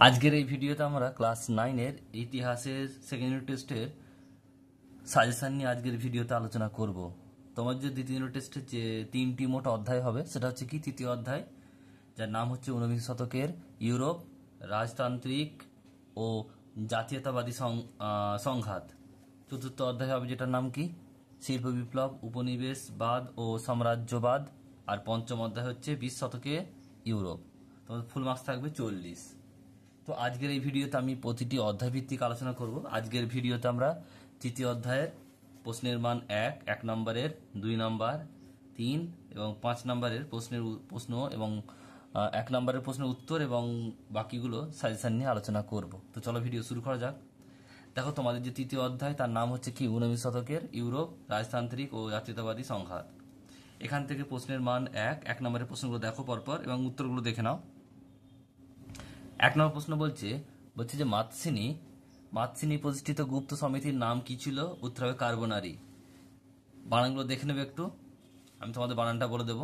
আজকের এই ভিডিওতে আমরা ক্লাস 9 ইতিহাসের সেকেন্ড ইউনিট টেস্টের সাজেশন নিয়ে আজকের ভিডিওতে আলোচনা করব। তোমার যে দ্বিতীয় ইউনিট টেস্টের যে 3টি মোট অধ্যায় হবে সেটা হচ্ছে কি তৃতীয় অধ্যায়, যার নাম হচ্ছে ঊনবিংশ শতকের ইউরোপ, রাজতান্ত্রিক ও জাতীয়তাবাদী সংঘাত। চতুর্থ অধ্যায় হবে যেটার নাম কি শিল্প বিপ্লব, উপনিবেশবাদ ও সাম্রাজ্যবাদ। আর পঞ্চম অধ্যায় হচ্ছে 20 শতকে ইউরোপ। তোমাদের ফুল মার্কস থাকবে 40। তো আজকের এই ভিডিওতে আমি প্রতিটি অধ্যায় ভিত্তিক আলোচনা করব। আজকের ভিডিওতে আমরা তৃতীয় অধ্যায়ের প্রশ্নের মান 1 নম্বরের, 2 নম্বর, 3 এবং 5 নম্বরের প্রশ্ন এবং 1 নম্বরের প্রশ্নের উত্তর এবং বাকিগুলো সাজেশন নিয়ে আলোচনা করব। তো চলো ভিডিও শুরু করা যাক। দেখো, তোমাদের যে তৃতীয় অধ্যায় তার নাম হচ্ছে কি ঊনবিংশ শতকের ইউরোপ, রাজতান্ত্রিক ও জাতীয়তাবাদী সংঘাত। এখান থেকে প্রশ্নের মান 1 নম্বরের প্রশ্নগুলো দেখো পরপর এবং উত্তরগুলো দেখে নাও। 1 নম্বর প্রশ্ন বলছে যে মাতসিনি প্রতিষ্ঠিত গুপ্ত সমিতির নাম কি ছিল? উত্তর হবে কার্বোনারি। বানানগুলো দেখে নেবে একটু, আমি তোমাদের বানানটা বলে দেব।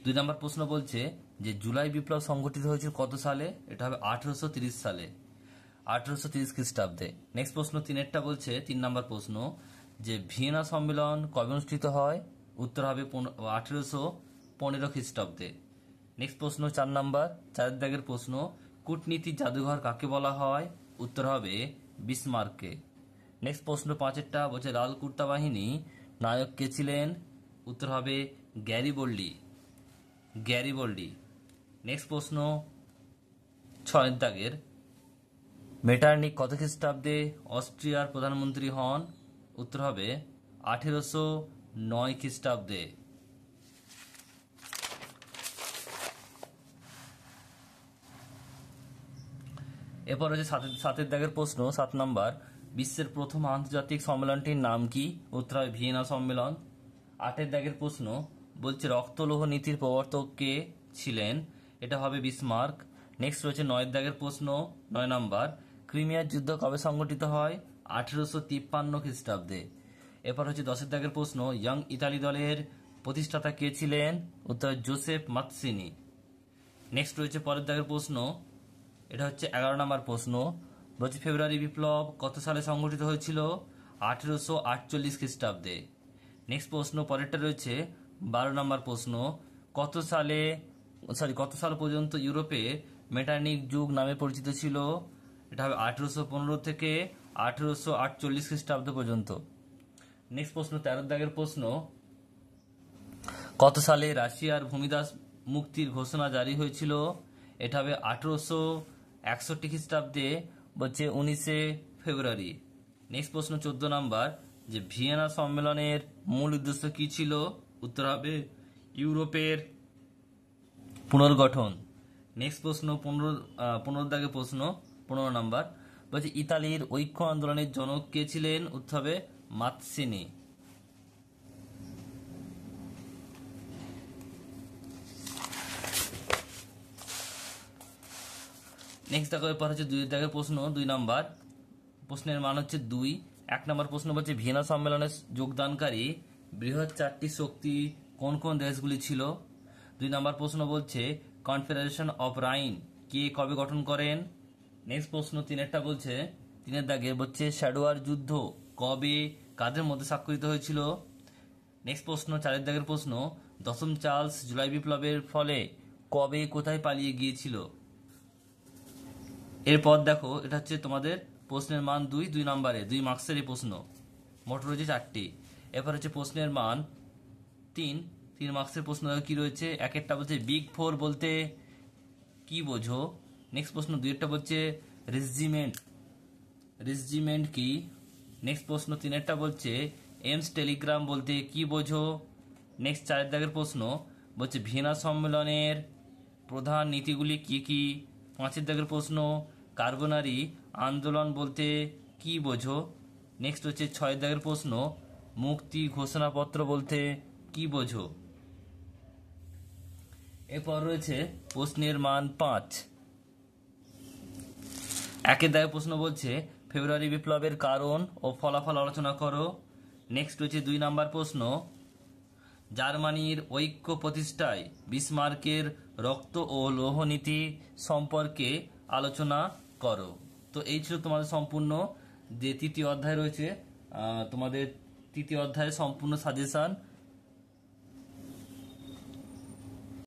2 নম্বর প্রশ্ন বলছে যে জুলাই বিপ্লব সংঘটিত হয়েছিল কত সালে? এটা হবে 1830 সালে, 1830 খ্রিস্টাব্দে। নেক্সট প্রশ্ন 3 বলছে 3 নম্বর প্রশ্ন যে ভিয়েনা সম্মেলন কবে অনুষ্ঠিত হয়? উত্তর হবে 1815 খ্রিস্টাব্দে। নেক্সট প্রশ্ন 4 নম্বর, 4 দাগের প্রশ্ন কূটনীতির জাদুঘর কাকে বলা হয়? উত্তর হবে বিসমার্ককে। নেক্সট প্রশ্ন 5 বলছে লাল কুর্তা বাহিনী নায়ক কে ছিলেন? উত্তর হবে গ্যারিবল্ডি। নেক্সট প্রশ্ন 6 দাগের মেটার্নিক কত খ্রিস্টাব্দে অস্ট্রিয়ার প্রধানমন্ত্রী হন? উত্তর হবে 1809 খ্রিস্টাব্দে। এরপর হচ্ছে 7 দাগের প্রশ্ন 7 নম্বর, বিশ্বের প্রথম আন্তর্জাতিক সম্মেলনটির নাম কি? উত্তর হবে ভিয়েনা সম্মেলন। 8 দাগের প্রশ্ন বলছে রক্তলোহ নীতির প্রবর্তক কে ছিলেন? এটা হবে বিসমার্ক। নেক্সট রয়েছে 9 দাগের প্রশ্ন 9 নম্বর, ক্রিমিয়ার যুদ্ধ কবে সংঘটিত হয়? 1853 খ্রিস্টাব্দে। এরপর হচ্ছে 10 দাগের প্রশ্ন ইয়াং ইতালি দলের প্রতিষ্ঠাতা কে ছিলেন? উত্তর জোসেফ মাতসিনি। নেক্সট রয়েছে পরের দাগের প্রশ্ন, এটা হচ্ছে 11 নম্বর প্রশ্ন বলছে ফেব্রুয়ারি বিপ্লব কত সালে সংঘটিত হয়েছিল? 1848 খ্রিস্টাব্দে। নেক্সট প্রশ্ন পরেরটা রয়েছে 12 নম্বর প্রশ্ন কত সাল পর্যন্ত ইউরোপে মেটার্নিক যুগ নামে পরিচিত ছিল? এটা হবে 1815 থেকে 1848 খ্রিস্টাব্দ পর্যন্ত। নেক্সট প্রশ্ন 13 দাগের প্রশ্ন কত সালে রাশিয়ার ভূমিদাস মুক্তির ঘোষণা জারি হয়েছিল? এটা হবে 1861 খ্রিস্টাব্দে, বলছে 19 ফেব্রুয়ারি। নেক্সট প্রশ্ন 14 নম্বর যে ভিয়েনা সম্মেলনের মূল উদ্দেশ্য কি ছিল? উত্তর হবে ইউরোপের পুনর্গঠন। নেক্সট প্রশ্ন 15 দাগে প্রশ্ন 15 নম্বর বলছে ইতালির ঐক্য আন্দোলনের জনক কে ছিলেন? উত্তর হবে মাতসিনি। নেক্সট দেখো এরপর হচ্ছে 2 দাগের প্রশ্ন 2 নম্বর প্রশ্নের মান হচ্ছে 2। 1 নম্বর প্রশ্ন বলছে ভিয়েনা সম্মেলনে যোগদানকারী বৃহৎ 4টি শক্তি কোন কোন দেশগুলি ছিল? 2 নম্বর প্রশ্ন বলছে কনফেডারেশন অফ রাইন কে কবে গঠন করেন? নেক্সট প্রশ্ন 3 বলছে 3 দাগে বলছে শ্যাডোয়ার যুদ্ধ কবে কাদের মধ্যে স্বাক্ষরিত হয়েছিল? নেক্সট প্রশ্ন 4 দাগের প্রশ্ন 10ম চার্লস জুলাই বিপ্লবের ফলে কবে কোথায় পালিয়ে গিয়েছিল? এরপর দেখো এটা হচ্ছে তোমাদের প্রশ্নের মান 2 নম্বরে 2 মার্কসের এই প্রশ্ন, মোট রয়েছে 4টি। এরপর হচ্ছে প্রশ্নের মান 3 মার্কসের প্রশ্ন কি রয়েছে? 1 বলছে বিগ 4 বলতে কি বোঝো? নেক্সট প্রশ্ন 2 বলছে রেজিমেন্ট কি? নেক্সট প্রশ্ন 3 বলছে এমস টেলিগ্রাম বলতে কি বোঝো? নেক্সট 4 দাগের প্রশ্ন বলছে ভিয়েনা সম্মেলনের প্রধান নীতিগুলি কি কি? 5 দাগের প্রশ্ন কার্বোনারি আন্দোলন বলতে কি বোঝো? নেক্সট হচ্ছে 6 দাগের প্রশ্ন মুক্তি ঘোষণাপত্র বলতে কি বোঝো? এরপর রয়েছে প্রশ্নের মান 5। 1 দাগের প্রশ্ন বলছে ফেব্রুয়ারি বিপ্লবের কারণ ও ফলাফল আলোচনা করো। নেক্সট রয়েছে 2 নম্বর প্রশ্ন জার্মানির ঐক্য প্রতিষ্ঠায় বিসমার্কের রক্ত ও লৌহ নীতি সম্পর্কে আলোচনা করো। তো এই ছিল তোমাদের সম্পূর্ণ যে তৃতীয় অধ্যায় রয়েছে, তোমাদের তৃতীয় অধ্যায়ের সম্পূর্ণ সাজেশন